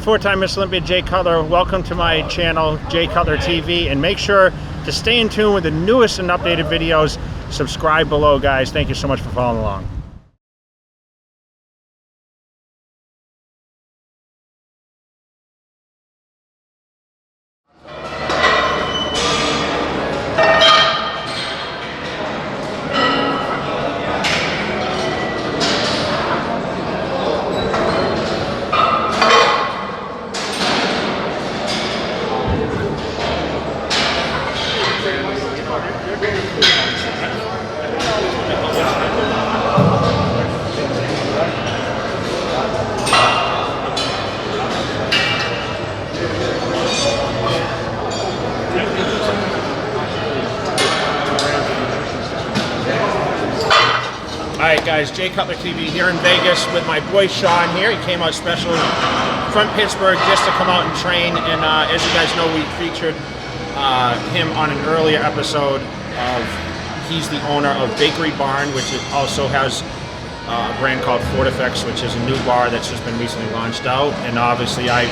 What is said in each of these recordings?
four-time Miss Olympia Jay Cutler. Welcome to my channel, Jay Cutler TV, and make sure to stay in tune with the newest and updated videos. Subscribe below, guys. Thank you so much for following along. Alright guys, Jay Cutler TV here in Vegas with my boy Sean here. He came out special from Pittsburgh just to come out and train, and as you guys know, we featured him on an earlier episode of, he's the owner of Bakery Barn, which also has a brand called FortiFx, which is a new bar that's just been recently launched out. And obviously I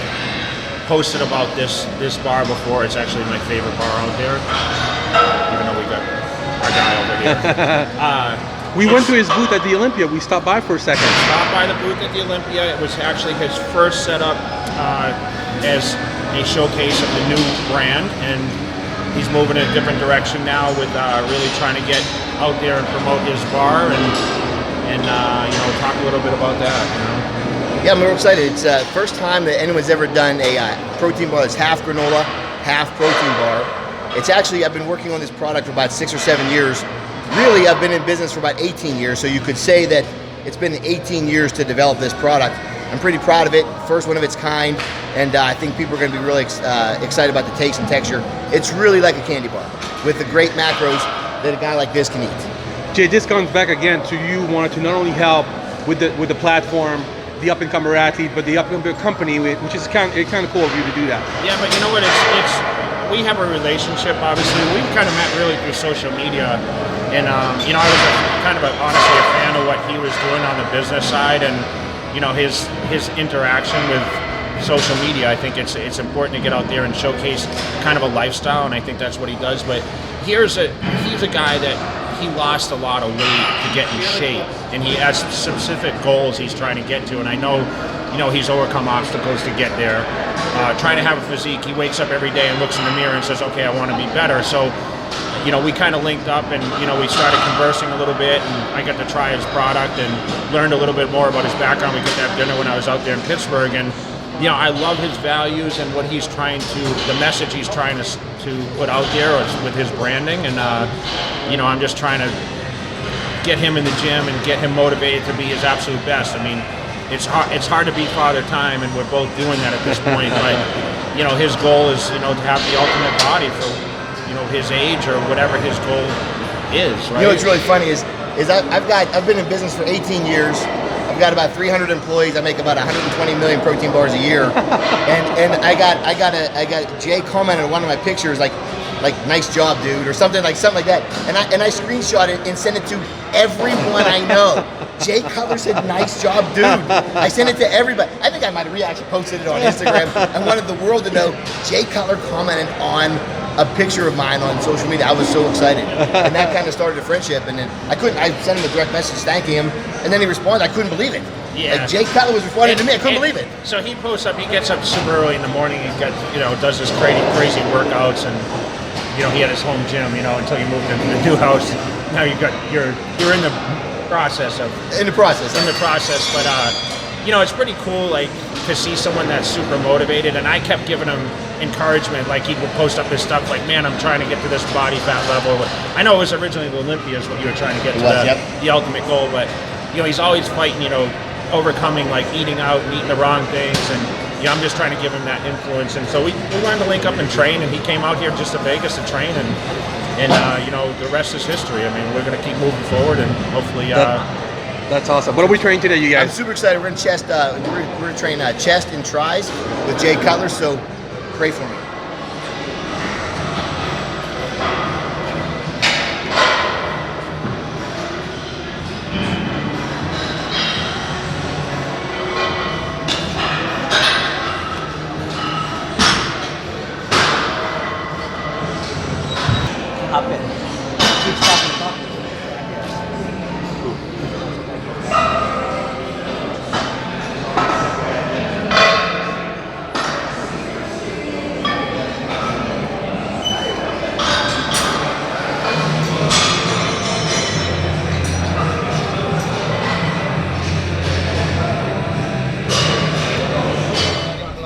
posted about this bar before. It's actually my favorite bar out there, even though we got our guy over here. We went to his booth at the Olympia. We stopped by for a second. Stopped by the booth at the Olympia. It was actually his first setup as a showcase of the new brand, and he's moving in a different direction now with really trying to get out there and promote his bar and you know, talk a little bit about that. You know? Yeah, I'm real excited. It's the first time that anyone's ever done a protein bar that's half granola, half protein bar. It's actually, I've been working on this product for about 6 or 7 years. Really, I've been in business for about 18 years, so you could say that it's been 18 years to develop this product. I'm pretty proud of it, first one of its kind, and I think people are going to be really excited about the taste and texture. It's really like a candy bar with the great macros that a guy like this can eat. Jay, this comes back again to you wanted to not only help with the platform, the up-and-comer athlete, but the up-and-comer company, which is kind of cool of you to do that. Yeah, but you know what? We have a relationship. Obviously, we kind of met really through social media. And you know, I was honestly a fan of what he was doing on the business side, and you know, his interaction with social media. I think it's important to get out there and showcase kind of a lifestyle, and I think that's what he does. But he's a guy that he lost a lot of weight to get in shape, and he has specific goals he's trying to get to. And I know, you know, he's overcome obstacles to get there. Trying to have a physique, he wakes up every day and looks in the mirror and says, "Okay, I want to be better." So, you know, we kind of linked up, and you know, we started conversing a little bit, and I got to try his product and learned a little bit more about his background. We got to have dinner when I was out there in Pittsburgh, and you know, I love his values and what he's trying to, the message he's trying to put out there with his branding, and you know, I'm just trying to get him in the gym and get him motivated to be his absolute best. I mean, it's hard to beat Father Time, and we're both doing that at this point. But you know, his goal is, you know, to have the ultimate body for, you know, his age or whatever his goal is, right? You know what's really funny is I've been in business for 18 years. I've got about 300 employees. I make about 120 million protein bars a year. and I got Jay commented on one of my pictures like "nice job, dude," or something like that. And I screenshot it and sent it to everyone I know. Jay Cutler said, "Nice job, dude." I sent it to everybody. I think I might have actually posted it on Instagram and wanted the world to know Jay Cutler commented on a picture of mine on social media. I was so excited, and that kind of started a friendship. And then I sent him a direct message thanking him, and then he responded. I couldn't believe it. Yeah. Like Jay Cutler was responding to me. I couldn't believe it. So he posts up. He gets up super early in the morning. He does his crazy workouts, and you know, he had his home gym. You know, until you moved into the new house. Now you're in the process. But you know, it's pretty cool, like, to see someone that's super motivated. And I kept giving him encouragement. Like, he would post up his stuff like, "Man, I'm trying to get to this body fat level." I know it was originally the Olympia is what you were trying to get to, the ultimate goal. But you know, he's always fighting, you know, overcoming like eating out and eating the wrong things. And you know, I'm just trying to give him that influence. And so we wanted to link up and train, and he came out here just to Vegas to train, and you know, the rest is history. I mean, we're going to keep moving forward, and hopefully. That's awesome. What are we training today, you guys? I'm super excited. We're going to train chest and tris with Jay Cutler. So pray for me.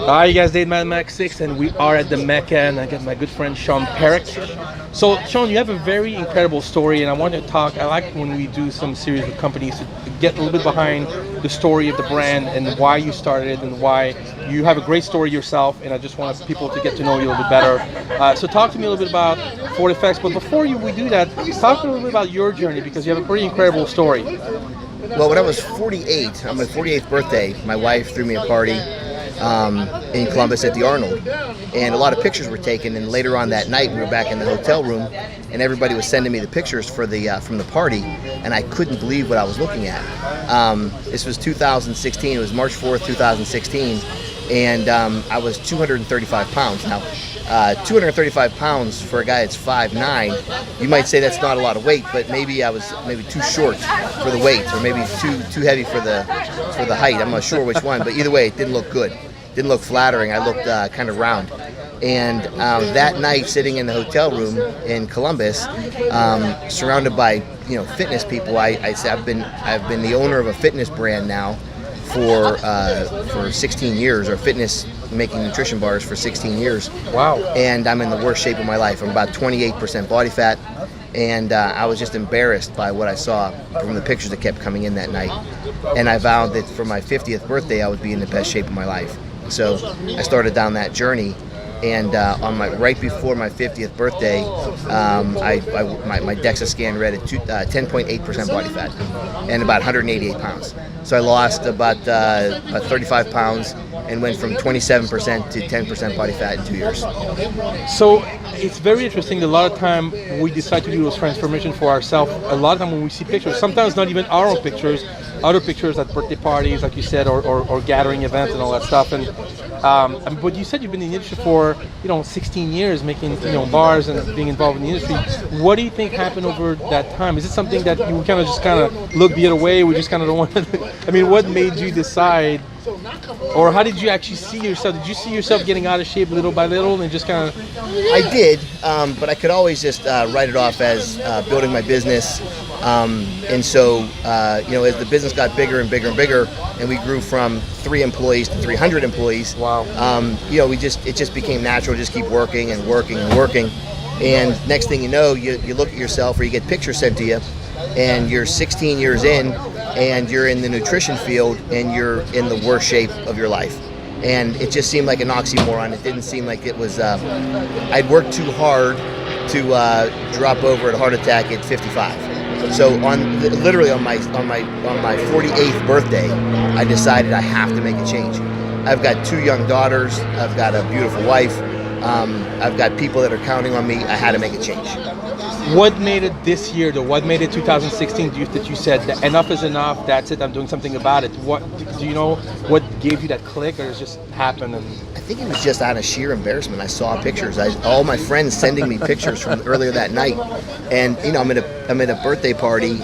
Hi, you guys, Dave Mad Max 6, and we are at the Mecca, and I got my good friend Sean Perich. So, Sean, you have a very incredible story, and I want to talk. I like when we do some series with companies to get a little bit behind the story of the brand and why you started it and why you have a great story yourself, and I just want people to get to know you a little bit better. So, talk to me a little bit about FortiFx, but before we do that, talk a little bit about your journey, because you have a pretty incredible story. Well, when I was 48, on my 48th birthday, my wife threw me a party in Columbus at the Arnold, and a lot of pictures were taken. And later on that night, we were back in the hotel room, and everybody was sending me the pictures for the from the party, and I couldn't believe what I was looking at. This was 2016. It was March 4th, 2016, and I was 235 pounds. Now, 235 pounds for a guy that's 5'9", you might say that's not a lot of weight, but maybe I was too short for the weight, or maybe too heavy for the height. I'm not sure which one, but either way, it didn't look good. Didn't look flattering. I looked kind of round. And that night, sitting in the hotel room in Columbus, surrounded by fitness people, I said I've been the owner of a fitness brand now for 16 years, or fitness making nutrition bars for 16 years. Wow. And I'm in the worst shape of my life. I'm about 28% body fat, and I was just embarrassed by what I saw from the pictures that kept coming in that night. And I vowed that for my 50th birthday I would be in the best shape of my life. So I started down that journey, and right before my 50th birthday, my DEXA scan read at 10.8% body fat and about 188 pounds. So I lost about 35 pounds and went from 27% to 10% body fat in 2 years. So it's very interesting. A lot of time we decide to do those transformations for ourselves. A lot of time when we see pictures, sometimes not even our own pictures, other pictures at birthday parties, like you said, or gathering events and all that stuff. And but you said you've been in the industry for 16 years, making bars and being involved in the industry. What do you think happened over that time? Is it something that you kind of look the other way? We just kind of don't want to. I mean, what made you decide? Or how did you actually see yourself? Did you see yourself getting out of shape little by little and just kind of? I did, but I could always just write it off as building my business. And so, as the business got bigger and bigger and bigger, and we grew from 3 employees to 300 employees. Wow. It just became natural. Just keep working and working and working, and next thing you know, you look at yourself, or you get pictures sent to you, and you're 16 years in, and you're in the nutrition field, and you're in the worst shape of your life. And it just seemed like an oxymoron. It didn't seem like it was. I'd worked too hard to drop over at a heart attack at 55. So literally on my 48th birthday, I decided I have to make a change. I've got 2 young daughters. I've got a beautiful wife. I've got people that are counting on me. I had to make a change. What made it this year, though? What made it 2016 that you said that enough is enough, that's it, I'm doing something about it? What do you know what gave you that click, or it just happened? And I think it was just out of sheer embarrassment. I saw pictures. All my friends sending me pictures from earlier that night, and I'm at a birthday party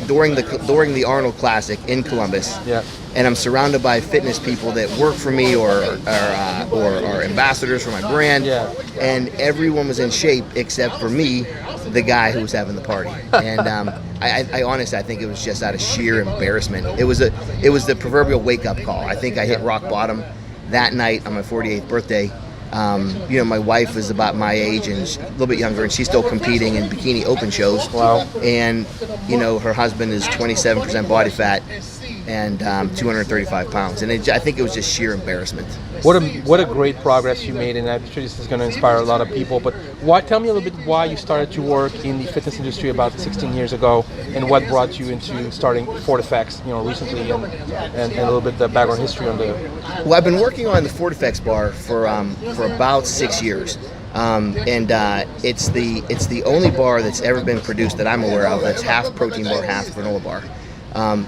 during the Arnold Classic in Columbus. Yeah. And I'm surrounded by fitness people that work for me or are ambassadors for my brand. Yeah. And everyone was in shape except for me, the guy who was having the party. And I honestly, I think it was just out of sheer embarrassment. It was the proverbial wake up call. I think I hit rock bottom that night on my 48th birthday. My wife is about my age and a little bit younger, and she's still competing in bikini open shows. Wow. And her husband is 27% body fat and 235 pounds, and I think it was just sheer embarrassment. What a great progress you made, and I'm sure this is going to inspire a lot of people. But tell me a little bit why you started to work in the fitness industry about 16 years ago, and what brought you into starting FortiFx, recently, and a little bit the background history on the. Well, I've been working on the FortiFx bar for about 6 years. It's the only bar that's ever been produced that I'm aware of that's half protein bar, half granola bar.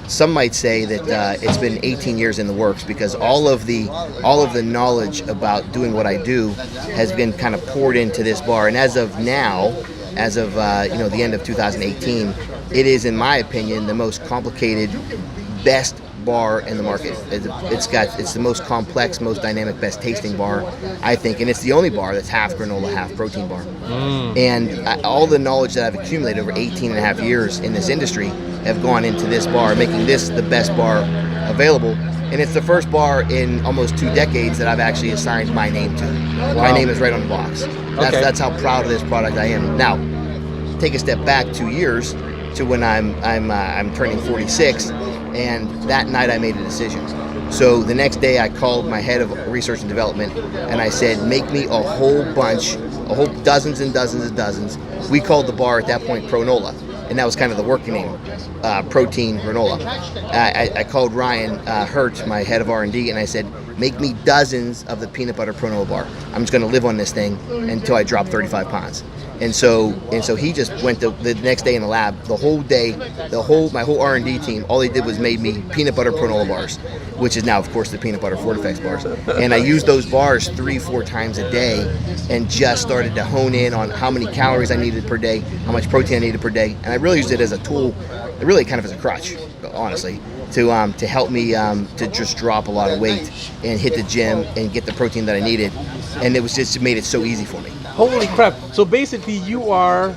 Some might say that it's been 18 years in the works, because all of the knowledge about doing what I do has been kind of poured into this bar. And as of now, the end of 2018, it is, in my opinion, the most complicated, best bar in the market. It's the most complex, most dynamic, best tasting bar, I think, and it's the only bar that's half granola, half protein bar. And all the knowledge that I've accumulated over 18 and a half years in this industry have gone into this bar, making this the best bar available. And it's the first bar in almost 2 decades that I've actually assigned my name to. My name is right on the box. That's how proud of this product I am. Now, take a step back 2 years to when I'm turning 46, and that night I made a decision. So the next day I called my head of research and development and I said, make me a whole bunch, dozens and dozens and dozens. We called the bar at that point Granola, and that was kind of the working name, protein granola. I called Ryan Hurt, my head of R&D, and I said, make me dozens of the peanut butter granola bar. I'm just going to live on this thing until I drop 35 pounds. And so he just went the next day in the lab, the whole day, my whole R&D team, all they did was made me peanut butter granola bars, which is now, of course, the peanut butter FortiFx bars. And I used those bars 3-4 times a day and just started to hone in on how many calories I needed per day, how much protein I needed per day. And I really used it as a tool, really kind of as a crutch, honestly, to help me to just drop a lot of weight and hit the gym and get the protein that I needed. And it made it so easy for me. Holy crap. So basically you are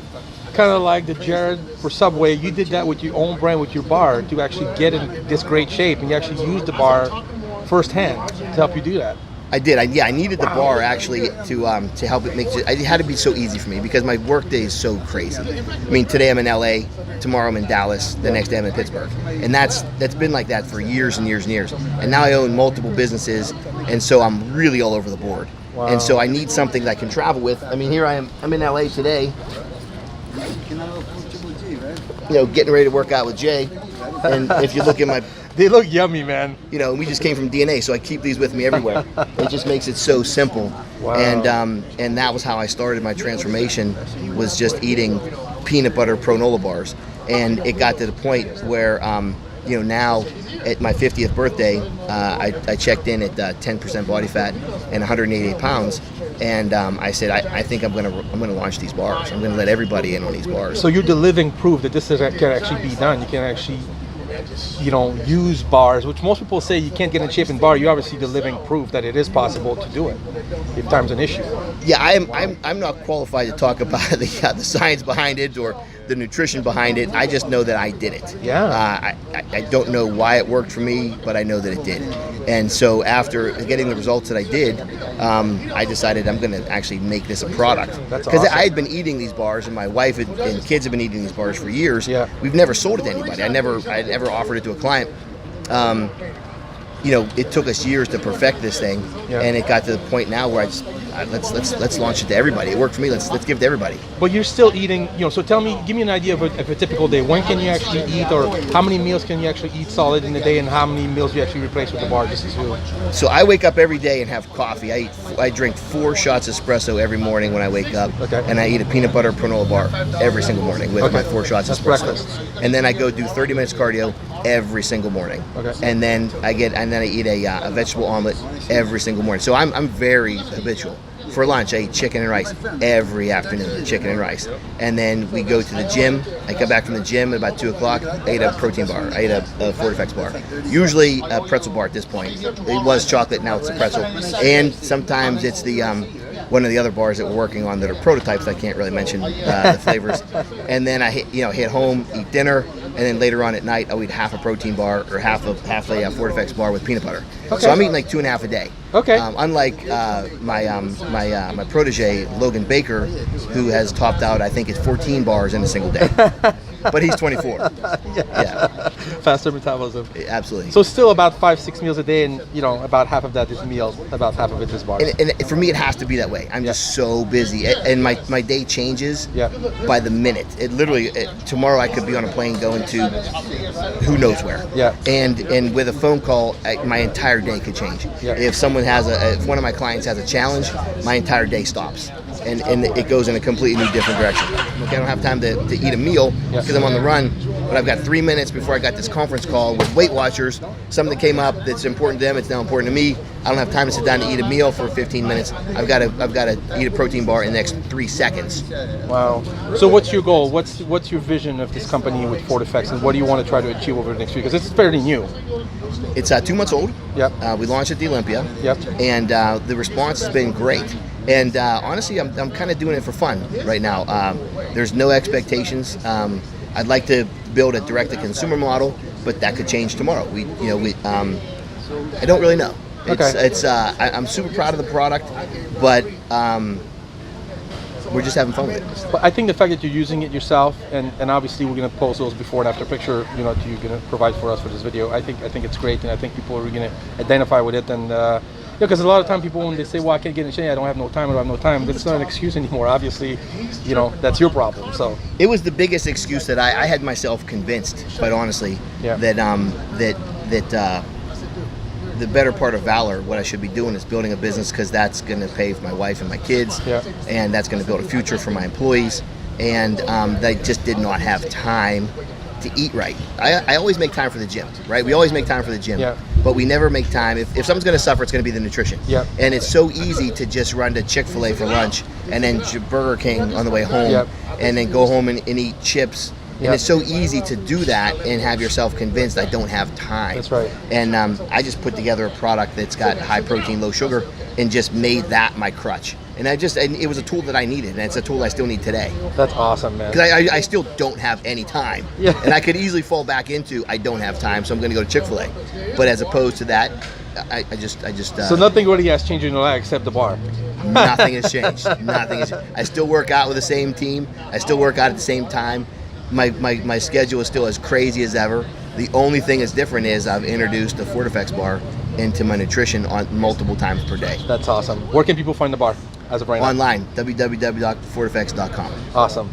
kind of like the Jared for Subway. You did that with your own brand, with your bar, to actually get in this great shape, and you actually used the bar firsthand to help you do that. I did. I needed the bar actually to help it make it. It had to be so easy for me because my work day is so crazy. I mean, today I'm in LA, tomorrow I'm in Dallas, the next day I'm in Pittsburgh, and that's been like that for years and years and years. And now I own multiple businesses, and so I'm really all over the board. Wow. And so I need something that I can travel with. I mean, here I am. I'm in LA today. Getting ready to work out with Jay. And if you look at my, they look yummy, man. We just came from DNA, so I keep these with me everywhere. It just makes it so simple. Wow. And that was how I started my transformation, was just eating peanut butter granola bars. And it got to the point where, now at my 50th birthday, I checked in at 10% body fat and 188 pounds. And I said, I think I'm gonna launch these bars. I'm gonna let everybody in on these bars. So you're the living proof that this can actually be done. You can actually, use bars, which most people say you can't get in shape in bar. You're obviously the living proof that it is possible to do it if time's an issue. Yeah, I'm not qualified to talk about the science behind it or the nutrition behind it. I just know that I did it. Yeah. I don't know why it worked for me, but I know that it did. And so after getting the results that I did, I decided I'm going to actually make this a product. That's Because awesome. I had been eating these bars, and my wife and kids have been eating these bars for years. Yeah. We've never sold it to anybody. I never offered it to a client. It took us years to perfect this thing, and it got to the point now where let's launch it to everybody. It worked for me. Let's give it to everybody. But you're still eating, so give me an idea of a typical day. When can you actually eat, or how many meals can you actually eat solid in a day, and how many meals you actually replace with the bar? So I wake up every day and have coffee. I drink 4 shots espresso every morning when I wake up, and I eat a peanut butter granola bar every single morning with my 4 shots That's espresso. breakfast. And then I go do 30 minutes cardio every single morning. Okay. And then I eat a vegetable omelet every single morning. So I'm very habitual. For lunch, I eat chicken and rice every afternoon, chicken and rice. And then we go to the gym. I come back from the gym at about 2 o'clock. I ate a protein bar. I ate a FortiFx bar. Usually a pretzel bar at this point. It was chocolate, now it's a pretzel. And sometimes it's the one of the other bars that we're working on that are prototypes. I can't really mention the flavors. And then I hit home, eat dinner, and then later on at night I'll eat half a protein bar or half a FortiFx bar with peanut butter. Okay. So I'm eating like 2.5 a day. Okay. Unlike my protege Logan Baker, who has topped out, I think it's 14 bars in a single day. But he's 24. Yeah. Faster metabolism. Absolutely. So still about 5-6 meals a day, and about half of that is meals, about half of it is bars. And for me, it has to be that way. I'm just so busy, and my day changes by the minute. It literally tomorrow I could be on a plane going to who knows where. Yeah. And with a phone call, my entire day could change. Yeah. If if one of my clients has a challenge, my entire day stops. And it goes in a completely new different direction. Okay, I don't have time to eat a meal because I'm on the run, but I've got 3 minutes before I got this conference call with Weight Watchers. Something came up that's important to them, it's now important to me. I don't have time to sit down and eat a meal for 15 minutes. I've got to eat a protein bar in the next 3 seconds. Wow. So what's your goal? What's your vision of this company with FortiFx, and what do you want to try to achieve over the next year? Because it's fairly new. It's 2 months old. Yep. We launched at the Olympia. Yep. And the response has been great. And honestly, I'm kind of doing it for fun right now. There's no expectations. I'd like to build a direct-to-consumer model, but that could change tomorrow. I don't really know. Okay. I'm super proud of the product, but we're just having fun with it. But I think the fact that you're using it yourself, and obviously we're going to post those before and after picture, you're going to provide for us for this video. I think it's great, and I think people are going to identify with it. And because a lot of time people, when they say, "Well, I can't get in shape, I don't have no time," that's not an excuse anymore. Obviously, that's your problem. So it was the biggest excuse that I had myself convinced, quite honestly, that the better part of Valor, what I should be doing is building a business, because that's going to pay for my wife and my kids, and that's going to build a future for my employees, and I just did not have time to eat right. I always make time for the gym, right? We always make time for the gym, but we never make time. If someone's going to suffer, it's going to be the nutrition. And it's so easy to just run to Chick-fil-A for lunch, and then Burger King on the way home, and then go home and eat chips. And it's so easy to do that and have yourself convinced I don't have time. That's right. And I just put together a product that's got high protein, low sugar, and just made that my crutch. And it was a tool that I needed, and it's a tool I still need today. That's awesome, man. Because I still don't have any time. And I could easily fall back into I don't have time, so I'm going to go to Chick-fil-A. But as opposed to that, I just. So nothing really has changed in your life except the bar. Nothing has changed. Nothing has. I still work out with the same team. I still work out at the same time. My schedule is still as crazy as ever. The only thing that's different is I've introduced the FortiFx bar into my nutrition on multiple times per day. That's awesome. Where can people find the bar as of right now? Online, www.fortifx.com. Awesome.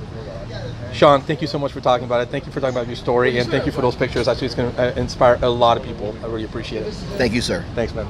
Sean, thank you so much for talking about it. Thank you for talking about your story, and thank you for those pictures. Actually, it's going to inspire a lot of people. I really appreciate it. Thank you, sir. Thanks, man.